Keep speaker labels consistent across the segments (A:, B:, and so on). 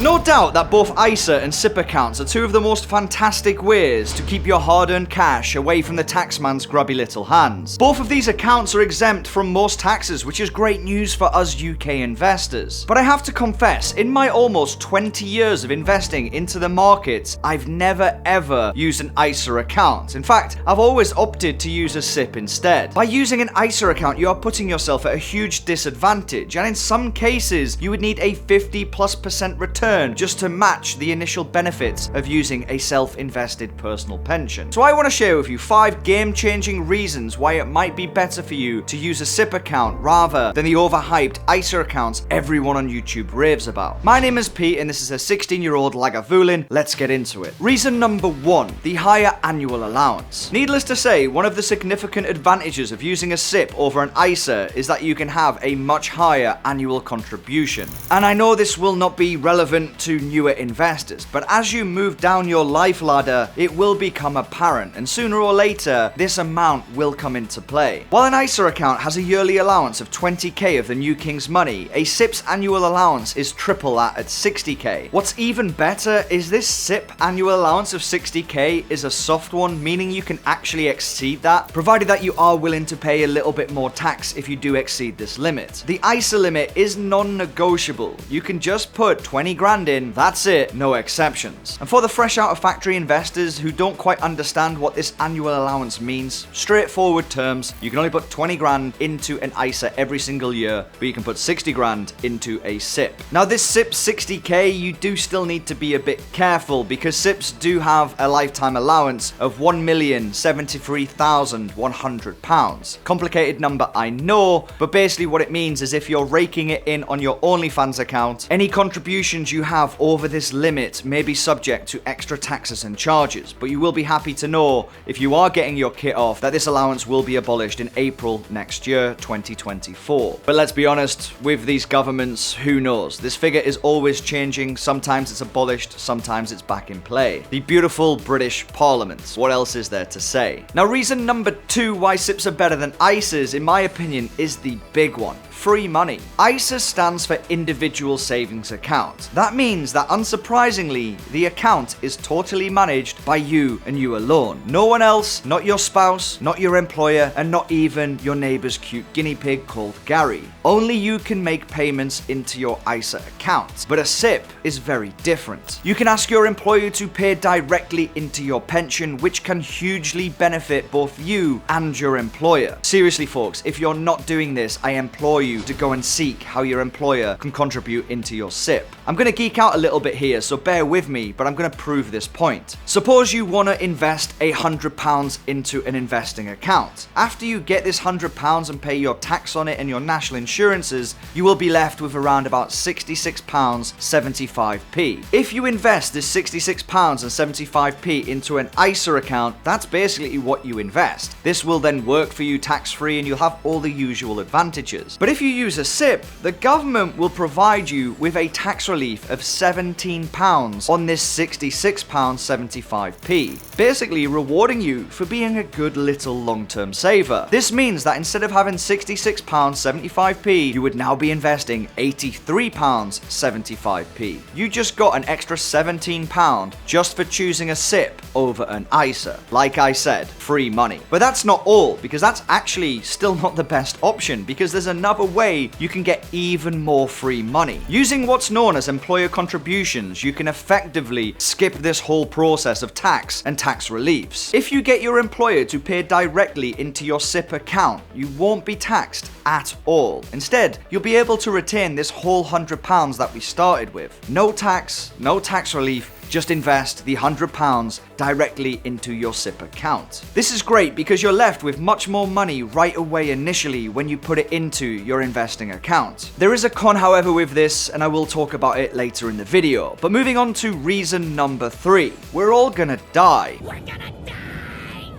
A: No doubt that both ISA and SIPP accounts are two of the most fantastic ways to keep your hard-earned cash away from the taxman's grubby little hands. Both of these accounts are exempt from most taxes, which is great news for us UK investors. But I have to confess, in my almost 20 years of investing into the markets, I've never ever used an ISA account. In fact, I've always opted to use a SIPP instead. By using an ISA account, you are putting yourself at a huge disadvantage, and in some cases, you would need a 50+% return just to match the initial benefits of using a self-invested personal pension. So I want to share with you 5 game-changing reasons why it might be better for you to use a SIPP account rather than the overhyped ISA accounts everyone on YouTube raves about. My name is Pete and this is a 16-year-old Lagavulin. Let's get into it. Reason number 1, the higher annual allowance. Needless to say, one of the significant advantages of using a SIPP over an ISA is that you can have a much higher annual contribution. And I know this will not be relevant to newer investors, but as you move down your life ladder, it will become apparent, and sooner or later, this amount will come into play. While an ISA account has a yearly allowance of 20k of the new king's money, a SIPP's annual allowance is triple that at 60k. What's even better is this SIPP annual allowance of 60k is a soft one, meaning you can actually exceed that, provided that you are willing to pay a little bit more tax if you do exceed this limit. The ISA limit is non-negotiable. You can just put 20 grand in, that's it, no exceptions. And for the fresh out of factory investors who don't quite understand what this annual allowance means, straightforward terms, you can only put 20 grand into an ISA every single year, but you can put 60 grand into a SIPP. Now this SIPP 60k, you do still need to be a bit careful because SIPPs do have a lifetime allowance of £1,073,100. Complicated number, I know, but basically what it means is if you're raking it in on your OnlyFans account, any contributions you have over this limit may be subject to extra taxes and charges, but you will be happy to know, if you are getting your kit off, that this allowance will be abolished in April next year, 2024. But let's be honest, with these governments, who knows? This figure is always changing. Sometimes it's abolished, sometimes it's back in play. The beautiful British Parliament. What else is there to say? Now, reason number 2 why SIPPs are better than ISAs, in my opinion, is the big one. Free money. ISA stands for Individual Savings Account. That means that, unsurprisingly, the account is totally managed by you and you alone. No one else, not your spouse, not your employer, and not even your neighbor's cute guinea pig called Gary. Only you can make payments into your ISA account. But a SIPP is very different. You can ask your employer to pay directly into your pension, which can hugely benefit both you and your employer. Seriously, folks, if you're not doing this, I implore you to go and seek how your employer can contribute into your SIPP. I'm going to geek out a little bit here, so bear with me, but I'm going to prove this point. Suppose you want to invest £100 into an investing account. After you get this £100 and pay your tax on it and your national insurances, you will be left with around about £66.75p. If you invest this £66.75p into an ISA account, that's basically what you invest. This will then work for you tax-free and you'll have all the usual advantages. But if you use a SIPP, the government will provide you with a tax relief of £17 on this £66.75p, basically rewarding you for being a good little long-term saver. This means that instead of having £66.75p, you would now be investing £83.75p. You just got an extra £17 just for choosing a SIPP over an ISA. Like I said, free money. But that's not all, because that's actually still not the best option, because there's another way you can get even more free money. Using what's known as employer contributions, you can effectively skip this whole process of tax and tax reliefs. If you get your employer to pay directly into your SIPP account, you won't be taxed at all. Instead, you'll be able to retain this whole £100 that we started with. No tax, no tax relief, just invest the £100 directly into your SIPP account. This is great because you're left with much more money right away initially when you put it into your investing account. There is a con, however, with this, and I will talk about it later in the video. But moving on to reason number 3. We're all gonna die.
B: We're gonna die!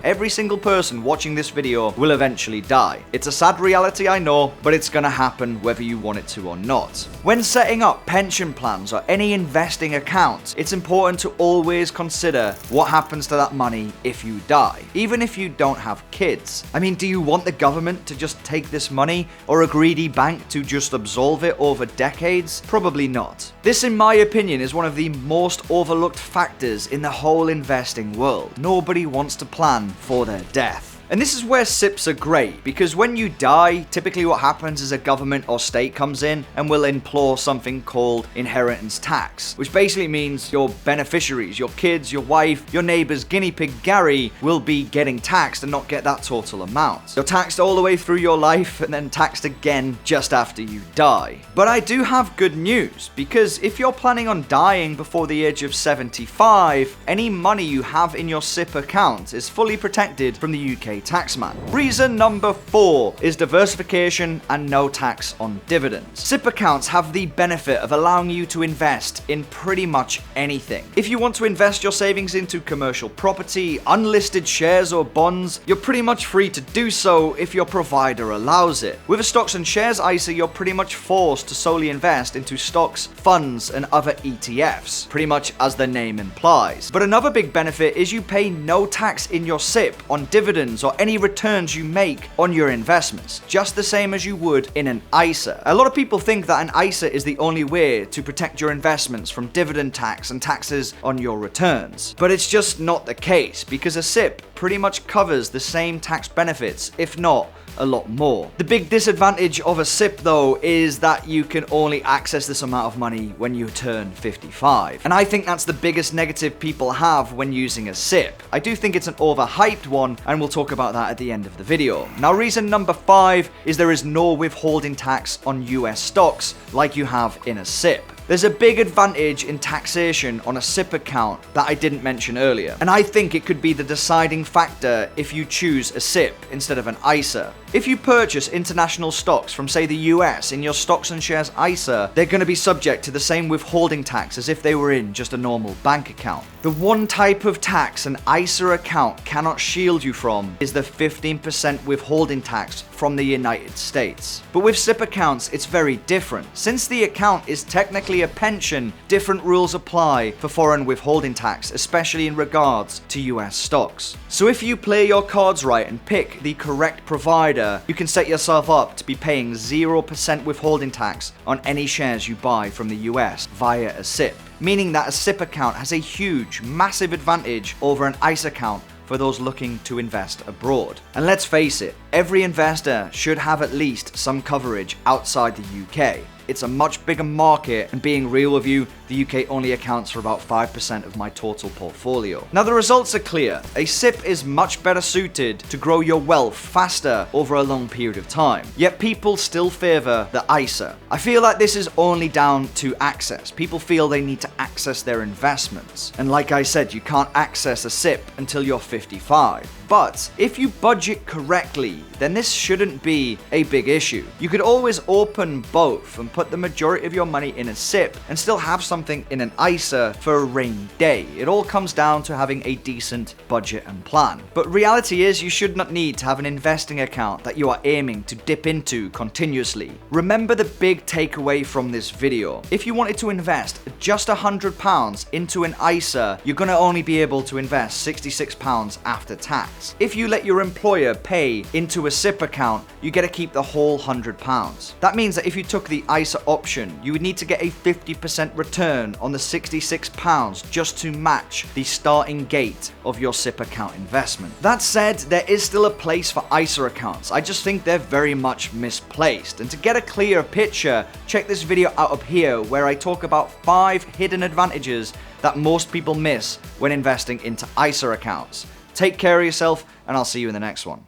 A: Every single person watching this video will eventually die. It's a sad reality, I know, but it's gonna happen whether you want it to or not. When setting up pension plans or any investing accounts, it's important to always consider what happens to that money if you die, even if you don't have kids. I mean, do you want the government to just take this money or a greedy bank to just absolve it over decades? Probably not. This, in my opinion, is one of the most overlooked factors in the whole investing world. Nobody wants to plan for their death. And this is where SIPPs are great, because when you die, typically what happens is a government or state comes in and will implore something called inheritance tax, which basically means your beneficiaries, your kids, your wife, your neighbor's guinea pig Gary will be getting taxed and not get that total amount. You're taxed all the way through your life and then taxed again just after you die. But I do have good news, because if you're planning on dying before the age of 75, any money you have in your SIPP account is fully protected from the UK taxman. Reason number 4 is diversification and no tax on dividends. SIPP accounts have the benefit of allowing you to invest in pretty much anything. If you want to invest your savings into commercial property, unlisted shares or bonds, you're pretty much free to do so if your provider allows it. With a stocks and shares ISA, you're pretty much forced to solely invest into stocks, funds, and other ETFs, pretty much as the name implies. But another big benefit is you pay no tax in your SIPP on dividends or any returns you make on your investments, just the same as you would in an ISA. A lot of people think that an ISA is the only way to protect your investments from dividend tax and taxes on your returns. But it's just not the case, because a SIPP pretty much covers the same tax benefits, if not a lot more. The big disadvantage of a SIPP, though, is that you can only access this amount of money when you turn 55. And I think that's the biggest negative people have when using a SIPP. I do think it's an overhyped one, and we'll talk about that at the end of the video. Now, reason number 5 is there is no withholding tax on US stocks like you have in a SIPP. There's a big advantage in taxation on a SIPP account that I didn't mention earlier, and I think it could be the deciding factor if you choose a SIPP instead of an ISA. If you purchase international stocks from, say, the US in your stocks and shares ISA, they're going to be subject to the same withholding tax as if they were in just a normal bank account. The one type of tax an ISA account cannot shield you from is the 15% withholding tax from the United States. But with SIPP accounts, it's very different. Since the account is technically a pension, different rules apply for foreign withholding tax, especially in regards to US stocks. So if you play your cards right and pick the correct provider, you can set yourself up to be paying 0% withholding tax on any shares you buy from the US via a SIPP, meaning that a SIPP account has a huge, massive advantage over an ISA account for those looking to invest abroad. And let's face it, every investor should have at least some coverage outside the UK. It's a much bigger market, and being real with you, the UK only accounts for about 5% of my total portfolio. Now, the results are clear. A SIPP is much better suited to grow your wealth faster over a long period of time, yet people still favor the ISA. I feel like this is only down to access. People feel they need to access their investments. And like I said, you can't access a SIPP until you're 55. But if you budget correctly, then this shouldn't be a big issue. You could always open both and put the majority of your money in a SIPP and still have something in an ISA for a rainy day. It all comes down to having a decent budget and plan. But reality is, you should not need to have an investing account that you are aiming to dip into continuously. Remember the big takeaway from this video. If you wanted to invest just £100 into an ISA, you're going to only be able to invest £66 after tax. If you let your employer pay into a SIPP account, you get to keep the whole £100. That means that if you took the ISA option, you would need to get a 50% return on the £66 just to match the starting gate of your SIPP account investment. That said, there is still a place for ISA accounts. I just think they're very much misplaced. And to get a clear picture, check this video out up here where I talk about 5 hidden advantages that most people miss when investing into ISA accounts. Take care of yourself, and I'll see you in the next one.